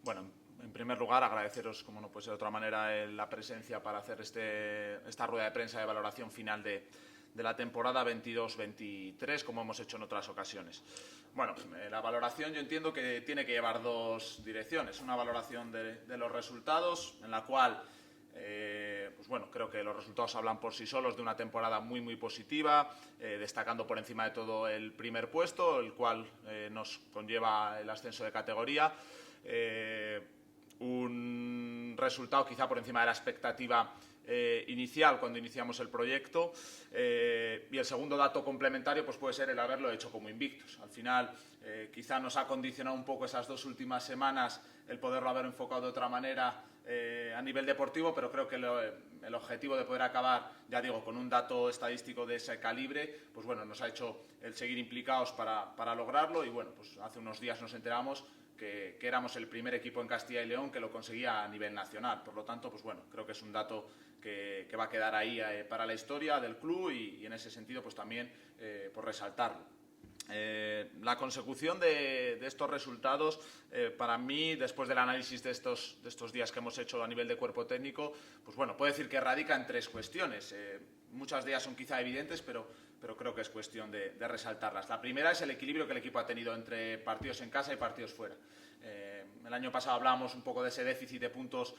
Bueno, en primer lugar, agradeceros, como no puede ser de otra manera, la presencia para hacer esta rueda de prensa de valoración final de la temporada 22-23, como hemos hecho en otras ocasiones. Bueno, la valoración yo entiendo que tiene que llevar dos direcciones. Una valoración de los resultados, en la cual pues bueno, creo que los resultados hablan por sí solos de una temporada muy positiva, destacando por encima de todo el primer puesto, el cual nos conlleva el ascenso de categoría. Un resultado quizá por encima de la expectativa inicial cuando iniciamos el proyecto, y el segundo dato complementario pues puede ser el haberlo hecho como invictos. Al final quizá nos ha condicionado un poco esas dos últimas semanas el poderlo haber enfocado de otra manera a nivel deportivo, pero creo que el objetivo de poder acabar, ya digo, con un dato estadístico de ese calibre, pues bueno, nos ha hecho el seguir implicados para lograrlo. Y bueno, pues hace unos días nos enteramos que éramos el primer equipo en Castilla y León que lo conseguía a nivel nacional. Por lo tanto, pues bueno, creo que es un dato que va a quedar ahí para la historia del club y en ese sentido pues también por resaltarlo. La consecución de estos resultados, para mí, después del análisis de estos días que hemos hecho a nivel de cuerpo técnico, pues bueno, puedo decir que radica en tres cuestiones. Muchas de ellas son quizá evidentes, pero creo que es cuestión de resaltarlas. La primera es el equilibrio que el equipo ha tenido entre partidos en casa y partidos fuera. El año pasado hablábamos un poco de ese déficit de puntos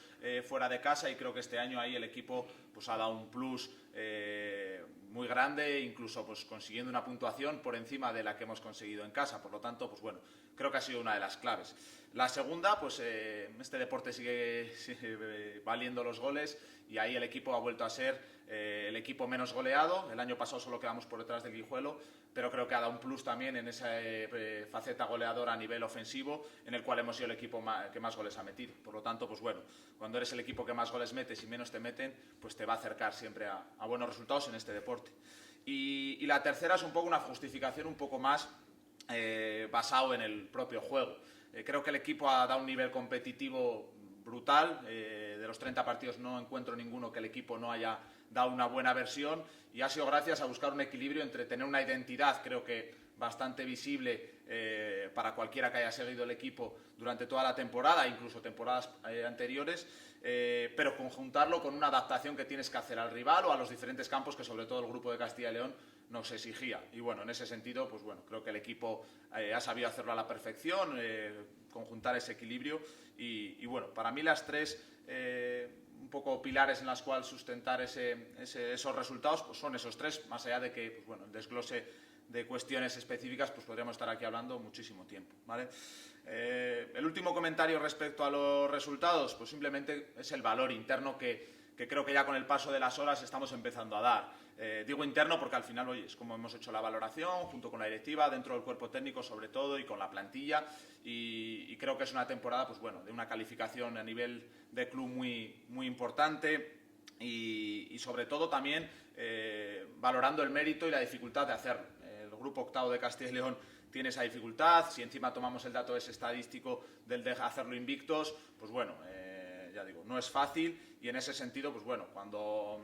fuera de casa, y creo que este año ahí el equipo pues ha dado un plus muy grande, incluso pues consiguiendo una puntuación por encima de la que hemos conseguido en casa. Por lo tanto, pues bueno, creo que ha sido una de las claves. La segunda, pues este deporte sigue valiendo los goles, y ahí el equipo ha vuelto a ser el equipo menos goleado. El año pasado solo quedamos por detrás del Guijuelo, pero creo que ha dado un plus también en esa faceta goleadora a nivel ofensivo, en el cual hemos sido el equipo que más goles ha metido. Por lo tanto, pues bueno, cuando eres el equipo que más goles metes y menos te meten, pues te va a acercar siempre a buenos resultados en este deporte. Y la tercera es un poco una justificación un poco más basado en el propio juego. Creo que el equipo ha dado un nivel competitivo brutal. De los 30 partidos no encuentro ninguno que el equipo no haya dado una buena versión, y ha sido gracias a buscar un equilibrio entre tener una identidad, creo que bastante visible para cualquiera que haya seguido el equipo durante toda la temporada, incluso temporadas anteriores, pero conjuntarlo con una adaptación que tienes que hacer al rival o a los diferentes campos que sobre todo el grupo de Castilla y León nos exigía. Y bueno, en ese sentido, pues bueno, creo que el equipo ha sabido hacerlo a la perfección, conjuntar ese equilibrio, y bueno, para mí las tres un poco pilares en las cuales sustentar esos resultados pues son esos tres, más allá de que pues bueno, el desglose de cuestiones específicas pues podríamos estar aquí hablando muchísimo tiempo, ¿vale? El último comentario respecto a los resultados, pues simplemente es el valor interno que creo que ya con el paso de las horas estamos empezando a dar. Digo interno porque al final, oye, es como hemos hecho la valoración, junto con la directiva, dentro del cuerpo técnico sobre todo, y con la plantilla, y creo que es una temporada, pues bueno, de una calificación a nivel de club muy importante, y sobre todo también valorando el mérito y la dificultad de hacerlo. El grupo octavo de Castilla y León tiene esa dificultad. Si encima tomamos el dato ese estadístico del de hacerlo invictos, pues bueno, ya digo, no es fácil, y en ese sentido, pues bueno, cuando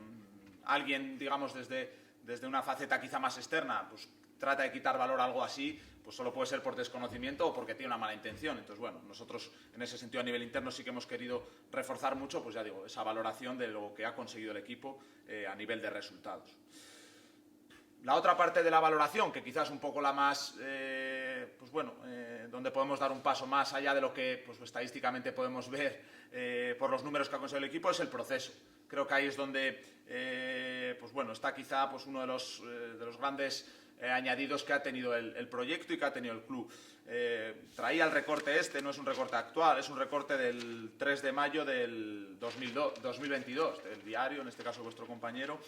alguien, digamos, desde una faceta quizá más externa, pues trata de quitar valor a algo así, pues solo puede ser por desconocimiento o porque tiene una mala intención. Entonces, bueno, nosotros en ese sentido a nivel interno sí que hemos querido reforzar mucho, pues ya digo, esa valoración de lo que ha conseguido el equipo a nivel de resultados. La otra parte de la valoración, que quizás es un poco la más, pues bueno, donde podemos dar un paso más allá de lo que pues, estadísticamente podemos ver por los números que ha conseguido el equipo, es el proceso. Creo que ahí es donde pues bueno, está quizá pues, uno de los grandes añadidos que ha tenido el proyecto y que ha tenido el club. Traía el recorte no es un recorte actual, es un recorte del 3 de mayo del 2022, del diario, en este caso vuestro compañero.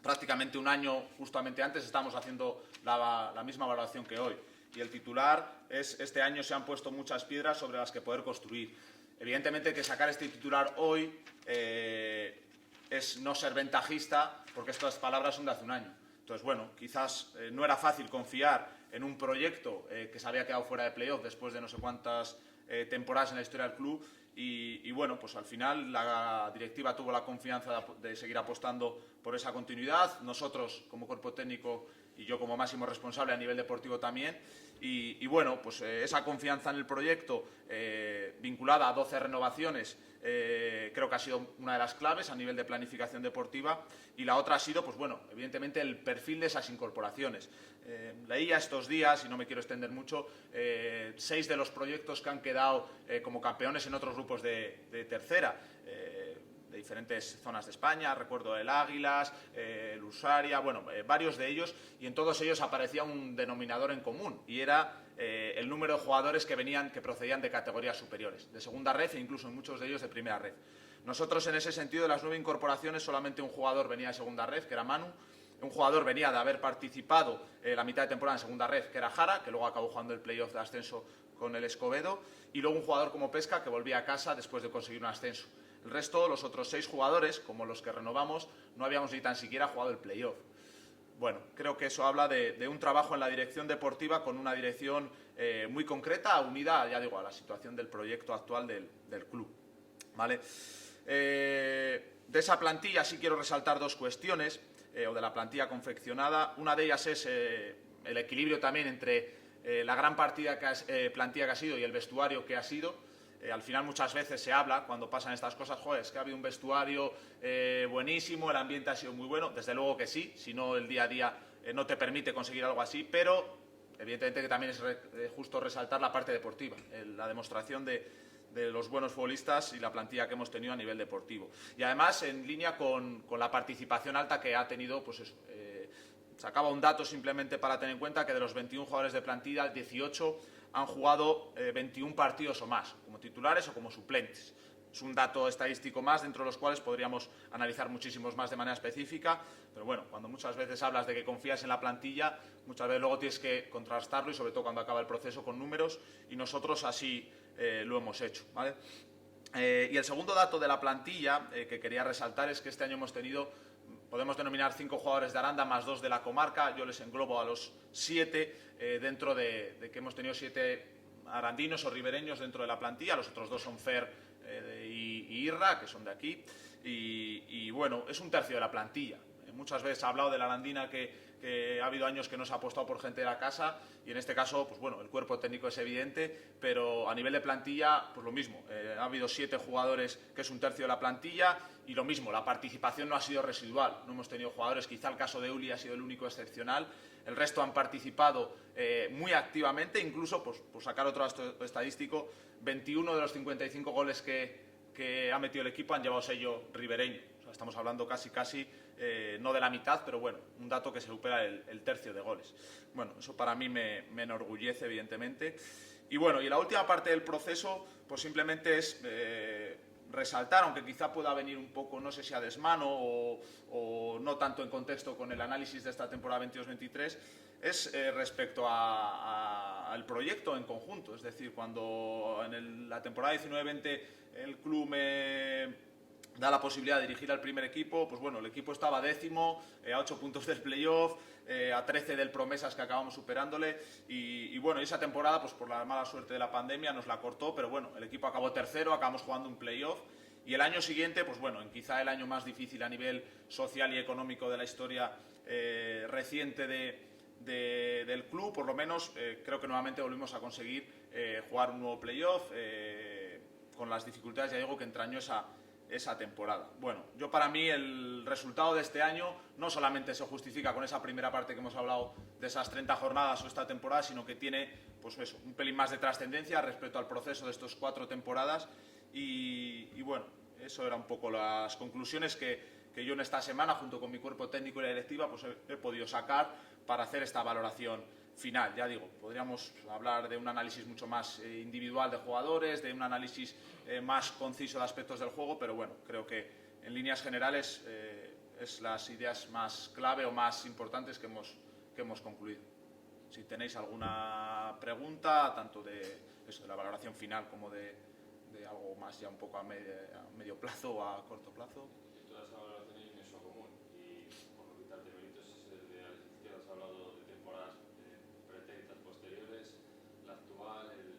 Prácticamente un año justamente antes estamos haciendo la misma valoración que hoy, y el titular es: este año se han puesto muchas piedras sobre las que poder construir. Evidentemente que sacar este titular hoy es no ser ventajista, porque estas palabras son de hace un año. Entonces, bueno, quizás no era fácil confiar en un proyecto que se había quedado fuera de playoff después de no sé cuántas temporadas en la historia del club, y bueno, pues al final la directiva tuvo la confianza de seguir apostando por esa continuidad. Nosotros, como cuerpo técnico y yo como máximo responsable a nivel deportivo también. Y bueno, pues esa confianza en el proyecto vinculada a 12 renovaciones creo que ha sido una de las claves a nivel de planificación deportiva, y la otra ha sido, pues bueno, evidentemente el perfil de esas incorporaciones. Leía estos días, y no me quiero extender mucho, 6 de los proyectos que han quedado como campeones en otros grupos de tercera, de diferentes zonas de España. Recuerdo el Águilas, el Usaria, bueno, varios de ellos, y en todos ellos aparecía un denominador en común, y era el número de jugadores que procedían de categorías superiores, de segunda red e incluso en muchos de ellos de primera red. Nosotros, en ese sentido, de las 9 incorporaciones, solamente un jugador venía de segunda red, que era Manu. Un jugador venía de haber participado la mitad de temporada en segunda red, que era Jara, que luego acabó jugando el playoff de ascenso con el Escobedo, y luego un jugador como Pesca, que volvía a casa después de conseguir un ascenso. El resto, los otros 6 jugadores, como los que renovamos, no habíamos ni tan siquiera jugado el playoff. Bueno, creo que eso habla de un trabajo en la dirección deportiva con una dirección muy concreta, unida, ya digo, a la situación del proyecto actual del club, ¿vale? De esa plantilla sí quiero resaltar 2 cuestiones, o de la plantilla confeccionada. Una de ellas es el equilibrio también entre la gran plantilla que ha sido y el vestuario que ha sido. Al final muchas veces se habla, cuando pasan estas cosas, joder, es que ha habido un vestuario buenísimo, el ambiente ha sido muy bueno. Desde luego que sí, si no el día a día no te permite conseguir algo así, pero evidentemente que también es justo resaltar la parte deportiva, la demostración de los buenos futbolistas y la plantilla que hemos tenido a nivel deportivo. Y además en línea con la participación alta que ha tenido, pues eso, sacaba un dato simplemente para tener en cuenta que de los 21 jugadores de plantilla, 18 han jugado 21 partidos o más, como titulares o como suplentes. Es un dato estadístico más, dentro de los cuales podríamos analizar muchísimos más de manera específica, pero bueno, cuando muchas veces hablas de que confías en la plantilla, muchas veces luego tienes que contrastarlo, y sobre todo cuando acaba el proceso, con números, y nosotros así lo hemos hecho, ¿vale? Y el segundo dato de la plantilla que quería resaltar es que este año hemos tenido, podemos denominar 5 jugadores de Aranda más 2 de la comarca. Yo les englobo a los 7 dentro de que hemos tenido 7 arandinos o ribereños dentro de la plantilla. Los otros 2 son Fer y Irra, que son de aquí, y bueno, es un tercio de la plantilla. Muchas veces ha hablado de la arandina que ha habido años que no se ha apostado por gente de la casa, y en este caso, pues bueno, el cuerpo técnico es evidente, pero a nivel de plantilla, pues lo mismo. Ha habido 7 jugadores, que es un tercio de la plantilla, y lo mismo, la participación no ha sido residual. No hemos tenido jugadores, quizá el caso de Uli ha sido el único excepcional. El resto han participado muy activamente, incluso, pues, por sacar otro estadístico, 21 de los 55 goles que ha metido el equipo han llevado sello ribereño. O sea, estamos hablando casi no de la mitad, pero bueno, un dato que se supera el tercio de goles. Bueno, eso para mí me enorgullece, evidentemente. Y bueno, y la última parte del proceso, pues simplemente es resaltar, aunque quizá pueda venir un poco, no sé si a desmano o no tanto en contexto con el análisis de esta temporada 22-23, es respecto al proyecto en conjunto. Es decir, cuando en la temporada 19-20 el club me da la posibilidad de dirigir al primer equipo, pues bueno, el equipo estaba 10º, a 8 puntos del playoff, a 13 del Promesas, que acabamos superándole, y bueno, esa temporada, pues por la mala suerte de la pandemia, nos la cortó, pero bueno, el equipo acabó tercero, acabamos jugando un playoff, y el año siguiente, pues bueno, en quizá el año más difícil a nivel social y económico de la historia reciente del club, por lo menos, creo que nuevamente volvimos a conseguir jugar un nuevo playoff, con las dificultades, ya digo, que entrañó esa temporada. Bueno, yo, para mí, el resultado de este año no solamente se justifica con esa primera parte que hemos hablado de esas 30 jornadas o esta temporada, sino que tiene, pues eso, un pelín más de trascendencia respecto al proceso de estos 4 temporadas, y bueno, eso eran un poco las conclusiones que yo en esta semana, junto con mi cuerpo técnico y la directiva, pues he podido sacar para hacer esta valoración final. Ya digo, podríamos hablar de un análisis mucho más individual de jugadores, de un análisis más conciso de aspectos del juego, pero bueno, creo que en líneas generales es las ideas más clave o más importantes que hemos concluido. Si tenéis alguna pregunta, tanto de la valoración final como de algo más ya un poco a medio plazo o a corto plazo. Todas las valoraciones tienen eso común, y por no quitarte méritos, es el de que has hablado de temporadas pretéritas posteriores, la actual, el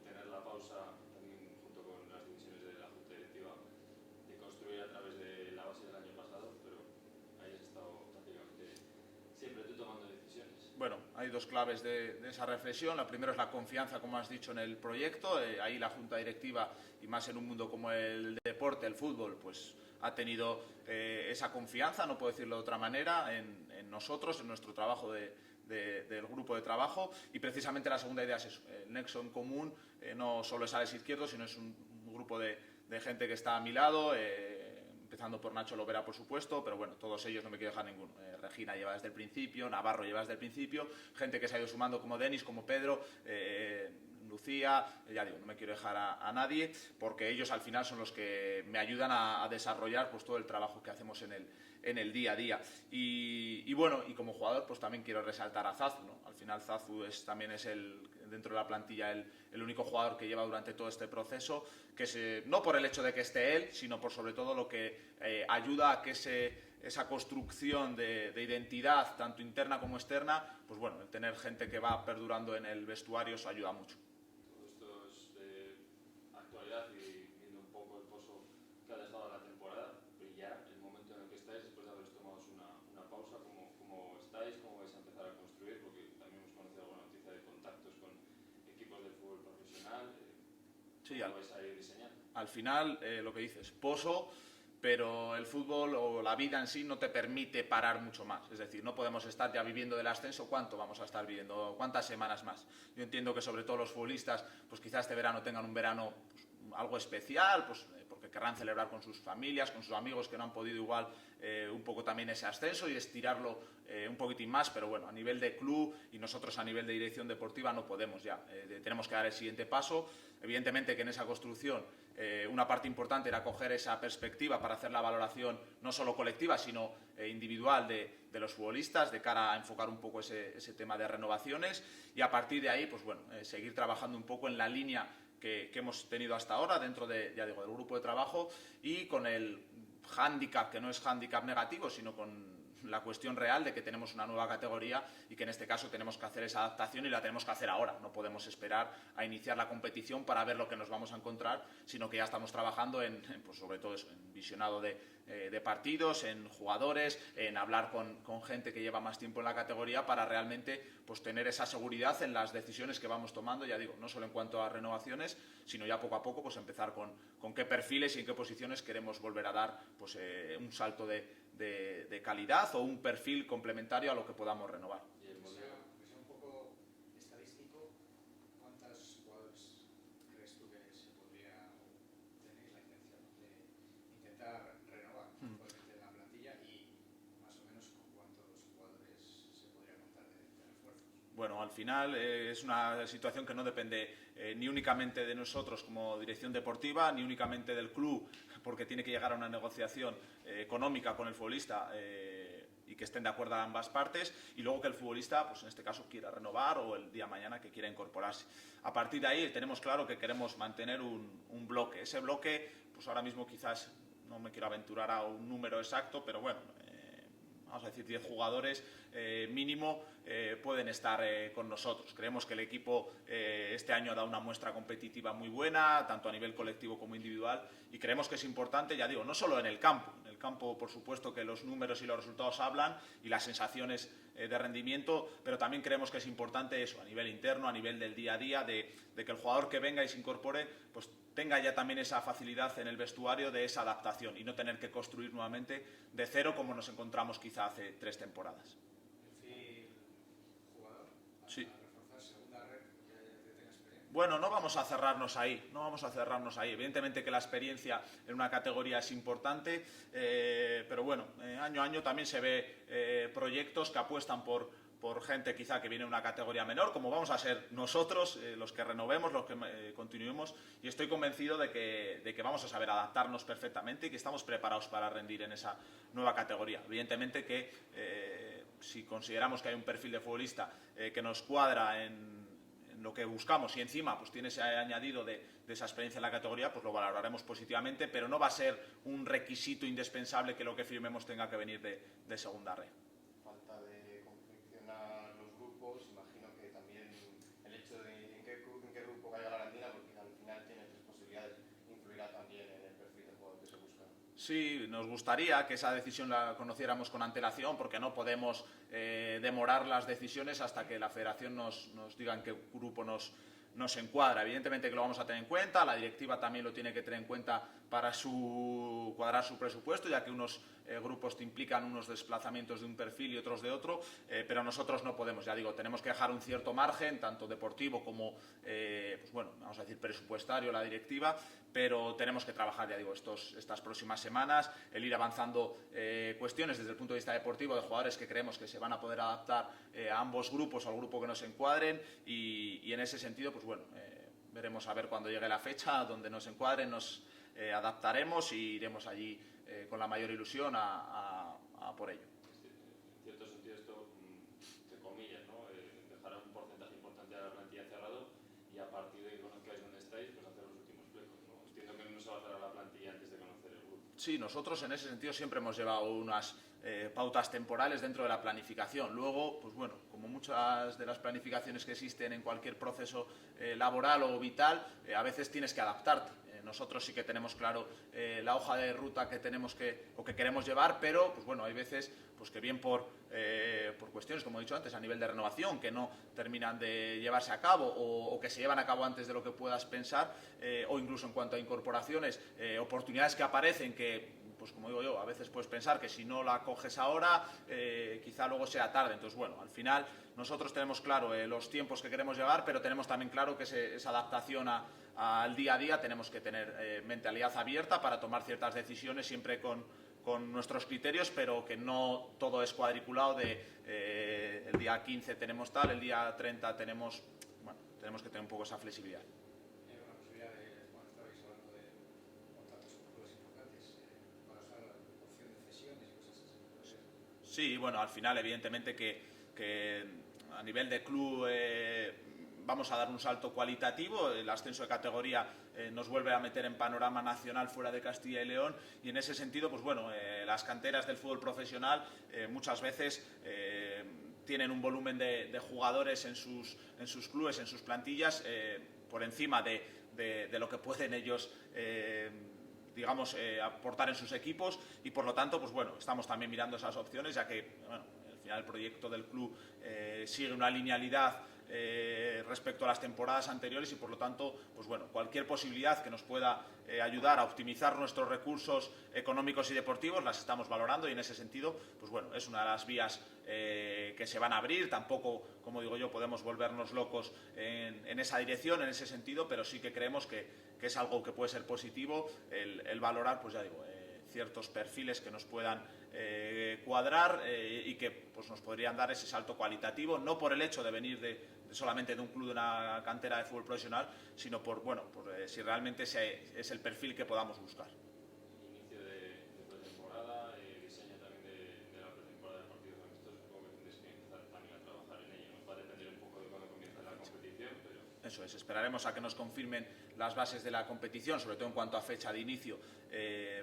tener la pausa también junto con las decisiones de la Junta Directiva de construir a través de la base del año pasado, pero ahí has estado prácticamente siempre tú tomando hay dos claves de esa reflexión. La primera es la confianza, como has dicho, en el proyecto. Ahí la Junta Directiva, y más en un mundo como el deporte, el fútbol, pues ha tenido esa confianza, no puedo decirlo de otra manera, en nosotros, en nuestro trabajo del grupo de trabajo. Y precisamente la segunda idea es eso, el nexo en común. No solo es Alex Izquierdo, sino es un grupo de gente que está a mi lado, empezando por Nacho Lovera, por supuesto, pero bueno, todos ellos, no me quiero dejar ninguno. Regina lleva desde el principio, Navarro lleva desde el principio, gente que se ha ido sumando como Denis, como Pedro, Lucía, ya digo, no me quiero dejar a nadie, porque ellos al final son los que me ayudan a desarrollar pues todo el trabajo que hacemos en el día a día. Y bueno, y como jugador pues también quiero resaltar a Zazu, ¿no? Al final Zazu también es dentro de la plantilla el único jugador que lleva durante todo este proceso, que no por el hecho de que esté él, sino por sobre todo lo que ayuda a que esa construcción de identidad, tanto interna como externa, pues bueno, el tener gente que va perdurando en el vestuario, eso ayuda mucho. Todo esto es de actualidad y viendo un poco el pozo que ha dejado la temporada, pero ya el momento en el que estáis, después de haberos tomado una pausa, ¿cómo estáis? ¿Cómo vais a empezar a construir? Porque también hemos conocido alguna noticia de contactos con equipos del fútbol profesional. Sí, ¿Cómo vais a ir diseñando? Al final, lo que dices, pozo, pero el fútbol o la vida en sí no te permite parar mucho más. Es decir, no podemos estar ya viviendo del ascenso. ¿Cuánto vamos a estar viviendo? ¿Cuántas semanas más? Yo entiendo que sobre todo los futbolistas, pues quizás este verano tengan un verano pues, algo especial, pues porque querrán celebrar con sus familias, con sus amigos que no han podido igual un poco también ese ascenso y estirarlo un poquitín más, pero bueno, a nivel de club y nosotros a nivel de dirección deportiva no podemos ya. Tenemos que dar el siguiente paso. Evidentemente que en esa construcción una parte importante era coger esa perspectiva para hacer la valoración no solo colectiva, sino individual de los futbolistas, de cara a enfocar un poco ese tema de renovaciones, y a partir de ahí, pues bueno, seguir trabajando un poco en la línea que hemos tenido hasta ahora dentro ya digo, del grupo de trabajo, y con el hándicap, que no es hándicap negativo, sino con la cuestión real de que tenemos una nueva categoría y que en este caso tenemos que hacer esa adaptación y la tenemos que hacer ahora. No podemos esperar a iniciar la competición para ver lo que nos vamos a encontrar, sino que ya estamos trabajando pues sobre todo eso, en visionado de partidos, en jugadores, en hablar con gente que lleva más tiempo en la categoría para realmente pues, tener esa seguridad en las decisiones que vamos tomando, ya digo, no solo en cuanto a renovaciones, sino ya poco a poco pues, empezar con qué perfiles y en qué posiciones queremos volver a dar pues, un salto de calidad o un perfil complementario a lo que podamos renovar. Que sea un poco estadístico, ¿cuántos jugadores crees tú que se podría, o tenéis la intención de intentar renovar actualmente en la plantilla, y más o menos con cuántos jugadores se podría contar de refuerzos? Bueno, al final es una situación que no depende ni únicamente de nosotros como dirección deportiva, ni únicamente del club, porque tiene que llegar a una negociación económica con el futbolista y que estén de acuerdo a ambas partes, y luego que el futbolista, pues en este caso, quiera renovar o el día de mañana que quiera incorporarse. A partir de ahí tenemos claro que queremos mantener un bloque. Ese bloque, pues ahora mismo quizás no me quiero aventurar a un número exacto, pero bueno, vamos a decir 10 jugadores mínimo pueden estar con nosotros. Creemos que el equipo este año ha dado una muestra competitiva muy buena, tanto a nivel colectivo como individual, y creemos que es importante, ya digo, no solo en el campo. En el campo, por supuesto, que los números y los resultados hablan y las sensaciones de rendimiento, pero también creemos que es importante eso, a nivel interno, a nivel del día a día, de que el jugador que venga y se incorpore, pues tenga ya también esa facilidad en el vestuario de esa adaptación y no tener que construir nuevamente de cero como nos encontramos quizá hace 3 temporadas. ¿Perfil jugador? Sí. ¿Reforzar segunda red que tenga experiencia? Bueno, no vamos a cerrarnos ahí, Evidentemente que la experiencia en una categoría es importante, pero bueno, año a año también se ve proyectos que apuestan por gente quizá que viene de una categoría menor, como vamos a ser nosotros, los que renovemos, los que continuemos, y estoy convencido de que vamos a saber adaptarnos perfectamente y que estamos preparados para rendir en esa nueva categoría. Evidentemente que si consideramos que hay un perfil de futbolista que nos cuadra en lo que buscamos y encima pues tiene ese añadido de esa experiencia en la categoría, pues lo valoraremos positivamente, pero no va a ser un requisito indispensable que lo que firmemos tenga que venir de segunda red. Falta de confeccionar los grupos, imagino que también el hecho de en qué grupo caiga la Arandina, porque al final tiene 3 posibilidades, influirá también en el perfil de jugador que se busca. Sí, nos gustaría que esa decisión la conociéramos con antelación, porque no podemos demorar las decisiones hasta que la Federación nos diga en qué grupo nos encuadra. Evidentemente que lo vamos a tener en cuenta, la directiva también lo tiene que tener en cuenta para cuadrar su presupuesto, ya que unos grupos te implican unos desplazamientos de un perfil y otros de otro, pero nosotros no podemos, ya digo, tenemos que dejar un cierto margen, tanto deportivo como, pues bueno, vamos a decir presupuestario, la directiva, pero tenemos que trabajar, ya digo, estas próximas semanas, el ir avanzando cuestiones desde el punto de vista deportivo de jugadores que creemos que se van a poder adaptar a ambos grupos, al grupo que nos encuadren, y en ese sentido, pues bueno, veremos a ver cuando llegue la fecha donde nos encuadren, nos adaptaremos y iremos allí con la mayor ilusión a por ello. En cierto sentido esto, entre comillas, ¿no? Dejará un porcentaje importante de la plantilla cerrado y a partir de que conozcáis dónde estáis, pues hacer los últimos flecos, ¿no? Entiendo que no se va a cerrar la plantilla antes de conocer el grupo. Sí, nosotros en ese sentido siempre hemos llevado unas pautas temporales dentro de la planificación. Luego, pues bueno, como muchas de las planificaciones que existen en cualquier proceso laboral o vital, a veces tienes que adaptarte. Nosotros sí que tenemos claro la hoja de ruta que tenemos que queremos llevar, pero pues bueno, hay veces pues que bien por cuestiones, como he dicho antes, a nivel de renovación, que no terminan de llevarse a cabo o que se llevan a cabo antes de lo que puedas pensar, o incluso en cuanto a incorporaciones, oportunidades que aparecen que, pues como digo yo, a veces puedes pensar que si no la coges ahora, quizá luego sea tarde. Entonces, bueno, al final nosotros tenemos claro los tiempos que queremos llevar, pero tenemos también claro que esa adaptación al día a día tenemos que tener mentalidad abierta para tomar ciertas decisiones siempre con nuestros criterios, pero que no todo es cuadriculado de el día 15 tenemos tal, el día 30 tenemos... Bueno, tenemos que tener un poco esa flexibilidad. Una posibilidad de, bueno, estabais hablando de contratos con clubes importantes, para usar la opción de cesiones y cosas así. Sí, bueno, al final evidentemente que a nivel de club vamos a dar un salto cualitativo, el ascenso de categoría nos vuelve a meter en panorama nacional fuera de Castilla y León, y en ese sentido, pues bueno, las canteras del fútbol profesional muchas veces tienen un volumen de jugadores en sus clubes, en sus plantillas, por encima de lo que pueden ellos digamos, aportar en sus equipos, y por lo tanto, pues bueno, estamos también mirando esas opciones, ya que, bueno, al final el proyecto del club sigue una linealidad respecto a las temporadas anteriores, y por lo tanto, pues bueno, cualquier posibilidad que nos pueda ayudar a optimizar nuestros recursos económicos y deportivos las estamos valorando, y en ese sentido, pues bueno, es una de las vías que se van a abrir. Tampoco, como digo yo, podemos volvernos locos en esa dirección, en ese sentido, pero sí que creemos que es algo que puede ser positivo el valorar, pues ya digo, ciertos perfiles que nos puedan cuadrar y que pues nos podrían dar ese salto cualitativo, no por el hecho de venir solamente de un club, de una cantera de fútbol profesional, sino por si realmente es el perfil que podamos buscar. Inicio de pretemporada, diseño también de la pretemporada de partidos amistosos, supongo que tendréis que empezar también a trabajar en ello, ¿no? Va a depender un poco de cuándo comienza la competición, pero... Eso es, esperaremos a que nos confirmen las bases de la competición, sobre todo en cuanto a fecha de inicio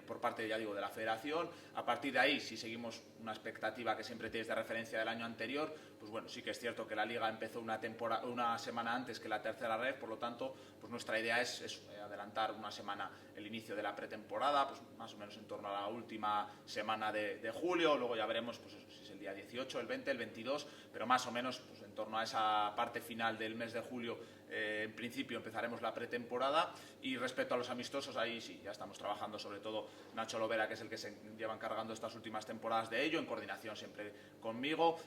por parte, ya digo, de la Federación. A partir de ahí, si seguimos una expectativa que siempre tienes de referencia del año anterior, pues bueno, sí que es cierto que la Liga empezó una semana antes que la tercera red, por lo tanto, pues nuestra idea es adelantar una semana el inicio de la pretemporada, pues más o menos en torno a la última semana de julio. Luego ya veremos pues eso, si es el día 18, el 20, el 22, pero más o menos pues en torno a esa parte final del mes de julio, en principio empezaremos la pretemporada. Y respecto a los amistosos, ahí sí, ya estamos trabajando, sobre todo Nacho Lovera, que es el que se lleva encargando estas últimas temporadas de ello, en coordinación siempre conmigo,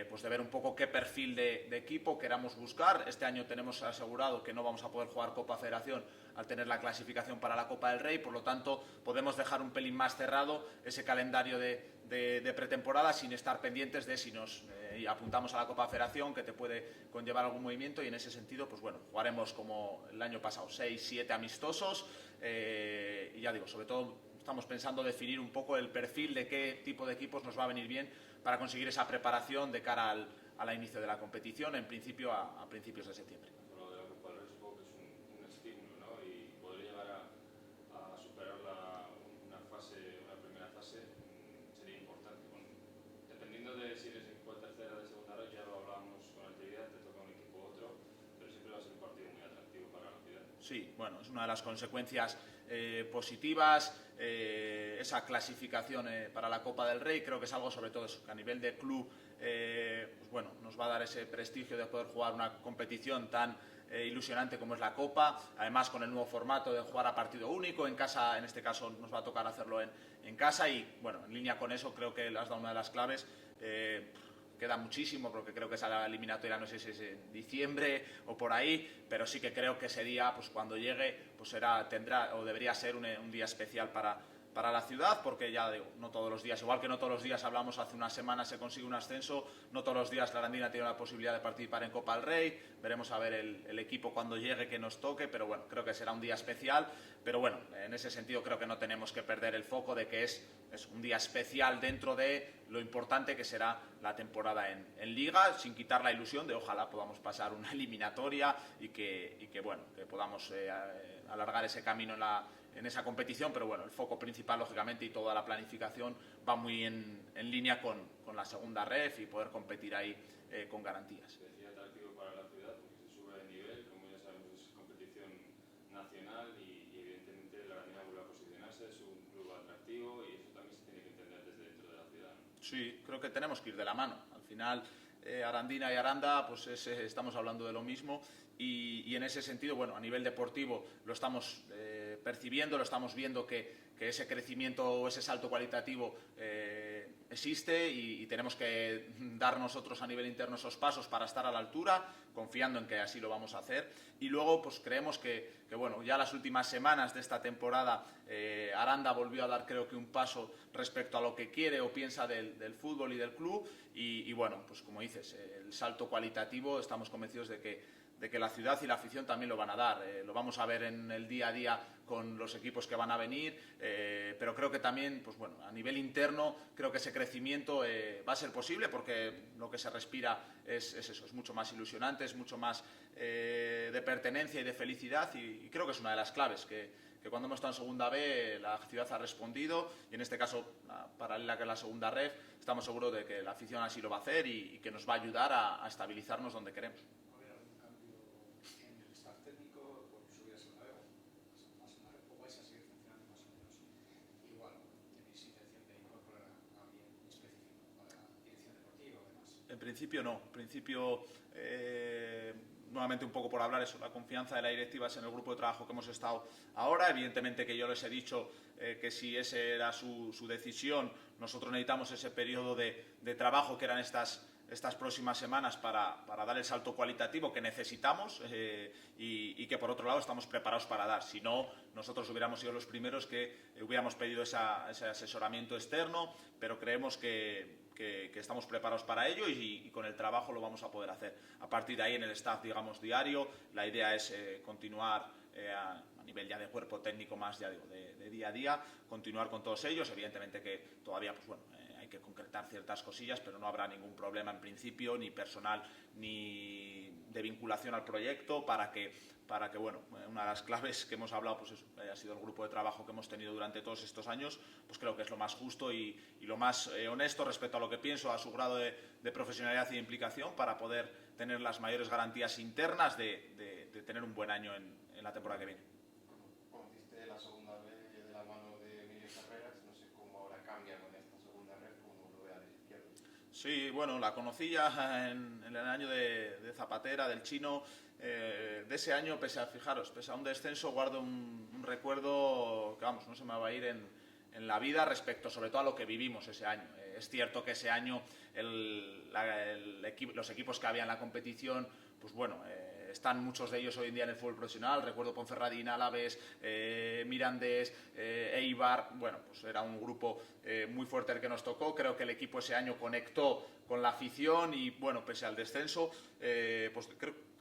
pues de ver un poco qué perfil de equipo queramos buscar. Este año tenemos asegurado que no vamos a poder jugar Copa Federación al tener la clasificación para la Copa del Rey, por lo tanto podemos dejar un pelín más cerrado ese calendario de pretemporada, sin estar pendientes de si nos apuntamos a la Copa Federación, que te puede conllevar algún movimiento, y en ese sentido, pues bueno, jugaremos como el año pasado, 6, 7 amistosos, y ya digo, sobre todo estamos pensando definir un poco el perfil de qué tipo de equipos nos va a venir bien para conseguir esa preparación de cara al inicio de la competición, en principio a principios de septiembre. Lo de la Copa del Rey supongo que es un estímulo, ¿no? Y podría llegar a superar una primera fase, sería importante. Bueno, dependiendo de si eres equipo de tercera o de segunda red, ya lo hablábamos con anterioridad, te toca un equipo u otro, pero siempre va a ser un partido muy atractivo para la ciudad. Sí, bueno, es una de las consecuencias positivas, esa clasificación para la Copa del Rey. Creo que es algo sobre todo eso, que a nivel de club pues bueno, nos va a dar ese prestigio de poder jugar una competición tan ilusionante como es la Copa, además con el nuevo formato de jugar a partido único en casa. En este caso nos va a tocar hacerlo en casa y bueno, en línea con eso creo que has dado una de las claves. Queda muchísimo porque creo que esa eliminatoria no sé si es en diciembre o por ahí, pero sí que creo que ese día, pues cuando llegue, pues tendrá o debería ser un día especial para la ciudad, porque ya digo, no todos los días, igual que no todos los días hablamos hace unas semanas se consigue un ascenso, no todos los días la Arandina tiene la posibilidad de participar en Copa del Rey. Veremos a ver el equipo cuando llegue que nos toque, pero bueno, creo que será un día especial. Pero bueno, en ese sentido creo que no tenemos que perder el foco de que es un día especial dentro de lo importante que será la temporada en Liga, sin quitar la ilusión de ojalá podamos pasar una eliminatoria y que bueno, que podamos alargar ese camino en esa competición, pero bueno, el foco principal, lógicamente, y toda la planificación va muy en línea con la segunda ref y poder competir ahí con garantías. Decía atractivo para la ciudad porque se sube de nivel, como ya sabemos es competición nacional y evidentemente la Arandina vuelve a posicionarse, es un club atractivo y eso también se tiene que entender desde dentro de la ciudad, ¿no? Sí, creo que tenemos que ir de la mano. Al final, Arandina y Aranda, pues estamos hablando de lo mismo y en ese sentido, bueno, a nivel deportivo lo estamos percibiendo, lo estamos viendo que ese crecimiento o ese salto cualitativo existe y tenemos que dar nosotros a nivel interno esos pasos para estar a la altura, confiando en que así lo vamos a hacer. Y luego, pues creemos que bueno, ya las últimas semanas de esta temporada Aranda volvió a dar creo que un paso respecto a lo que quiere o piensa del fútbol y del club y bueno, pues como dices, el salto cualitativo estamos convencidos de que la ciudad y la afición también lo van a dar. Lo vamos a ver en el día a día con los equipos que van a venir, pero creo que también, pues bueno, a nivel interno, creo que ese crecimiento va a ser posible porque lo que se respira es eso, es mucho más ilusionante, es mucho más de pertenencia y de felicidad y creo que es una de las claves, que cuando hemos estado en segunda B la ciudad ha respondido y en este caso, paralela que la segunda ref, estamos seguros de que la afición así lo va a hacer y que nos va a ayudar a estabilizarnos donde queremos. En principio no, en principio nuevamente un poco por hablar eso, la confianza de la directiva es en el grupo de trabajo que hemos estado ahora, evidentemente que yo les he dicho que si esa era su decisión, nosotros necesitamos ese periodo de trabajo que eran estas próximas semanas para dar el salto cualitativo que necesitamos y que por otro lado estamos preparados para dar. Si no, nosotros hubiéramos sido los primeros que hubiéramos pedido ese asesoramiento externo, pero creemos que estamos preparados para ello y con el trabajo lo vamos a poder hacer. A partir de ahí, en el staff, digamos, diario, la idea es continuar a nivel ya de cuerpo técnico más, ya digo, de día a día, continuar con todos ellos. Evidentemente que todavía, pues bueno, hay que concretar ciertas cosillas, pero no habrá ningún problema en principio, ni personal, ni de vinculación al proyecto, para que bueno, una de las claves que hemos hablado, pues eso, ha sido el grupo de trabajo que hemos tenido durante todos estos años, pues creo que es lo más justo y lo más honesto respecto a lo que pienso, a su grado de profesionalidad y de implicación, para poder tener las mayores garantías internas de tener un buen año en la temporada que viene. Conociste la segunda vez de la mano de Emilio Carreras, no sé cómo ahora cambia con esta segunda vez, cómo lo ve al izquierdo. Sí, bueno, la conocí ya en el año de Zapatera, del Chino. De ese año, pese a un descenso, guardo un recuerdo que, vamos, no se me va a ir en la vida respecto sobre todo a lo que vivimos ese año. Es cierto que ese año los equipos que había en la competición, pues bueno, están muchos de ellos hoy en día en el fútbol profesional. Recuerdo Ponferradina, Alavés, Mirandés, Eibar. Bueno, pues era un grupo muy fuerte el que nos tocó. Creo que el equipo ese año conectó con la afición y, bueno, pese al descenso, pues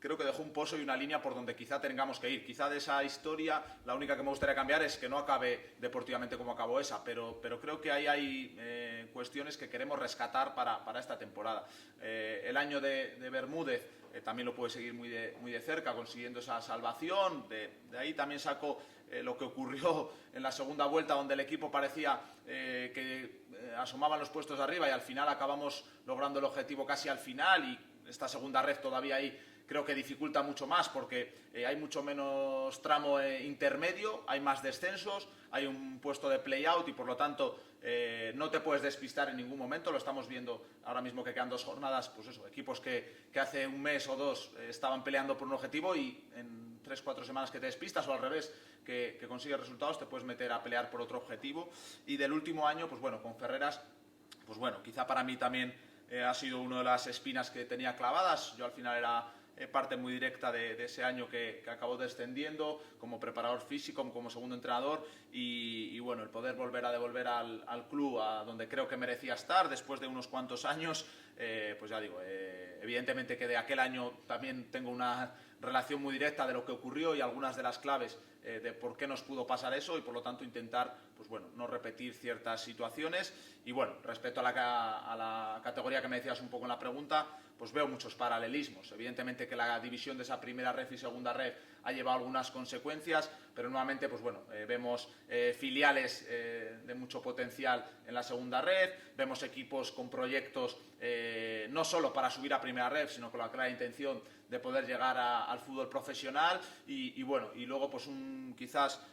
creo que dejó un pozo y una línea por donde quizá tengamos que ir. Quizá de esa historia la única que me gustaría cambiar es que no acabe deportivamente como acabó esa, pero creo que ahí hay cuestiones que queremos rescatar para esta temporada. El año de Bermúdez también lo pude seguir muy de cerca, consiguiendo esa salvación. De ahí también saco lo que ocurrió en la segunda vuelta, donde el equipo parecía que asomaban los puestos de arriba y al final acabamos logrando el objetivo casi al final, y esta segunda red todavía ahí creo que dificulta mucho más porque hay mucho menos tramo intermedio, hay más descensos, hay un puesto de play-out y por lo tanto no te puedes despistar en ningún momento. Lo estamos viendo ahora mismo que quedan 2 jornadas, pues eso, equipos que hace un mes o 2 estaban peleando por un objetivo y en 3-4 semanas que te despistas o al revés, que consigues resultados, te puedes meter a pelear por otro objetivo. Y del último año, pues bueno, con Ferreras, pues bueno, quizá para mí también ha sido una de las espinas que tenía clavadas. Yo al final era parte muy directa de ese año que acabó descendiendo como preparador físico, como segundo entrenador y bueno, el poder volver a devolver al club a donde creo que merecía estar después de unos cuantos años, pues ya digo, evidentemente que de aquel año también tengo una relación muy directa de lo que ocurrió y algunas de las claves de por qué nos pudo pasar eso y por lo tanto intentar, pues bueno, no repetir ciertas situaciones. Y bueno, respecto a la categoría que me decías un poco en la pregunta, pues veo muchos paralelismos. Evidentemente que la división de esa primera ref y segunda ref ha llevado algunas consecuencias, pero nuevamente pues bueno, vemos filiales de mucho potencial en la segunda ref, vemos equipos con proyectos no solo para subir a primera ref, sino con la clara intención de poder llegar al fútbol profesional y bueno, y luego pues quizás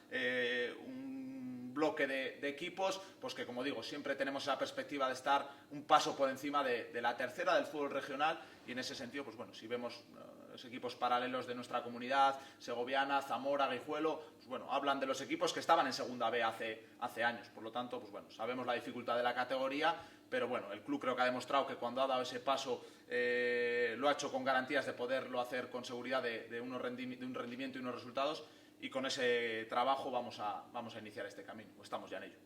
un bloque de equipos, pues que como digo, siempre tenemos esa perspectiva de estar un paso por encima de la tercera del fútbol regional y en ese sentido, pues bueno, si vemos los equipos paralelos de nuestra comunidad, segoviana, Zamora, Guijuelo, pues bueno, hablan de los equipos que estaban en segunda B hace años, por lo tanto, pues bueno, sabemos la dificultad de la categoría, pero bueno, el club creo que ha demostrado que cuando ha dado ese paso lo ha hecho con garantías de poderlo hacer con seguridad de un rendimiento y unos resultados y con ese trabajo vamos a iniciar este camino, estamos ya en ello.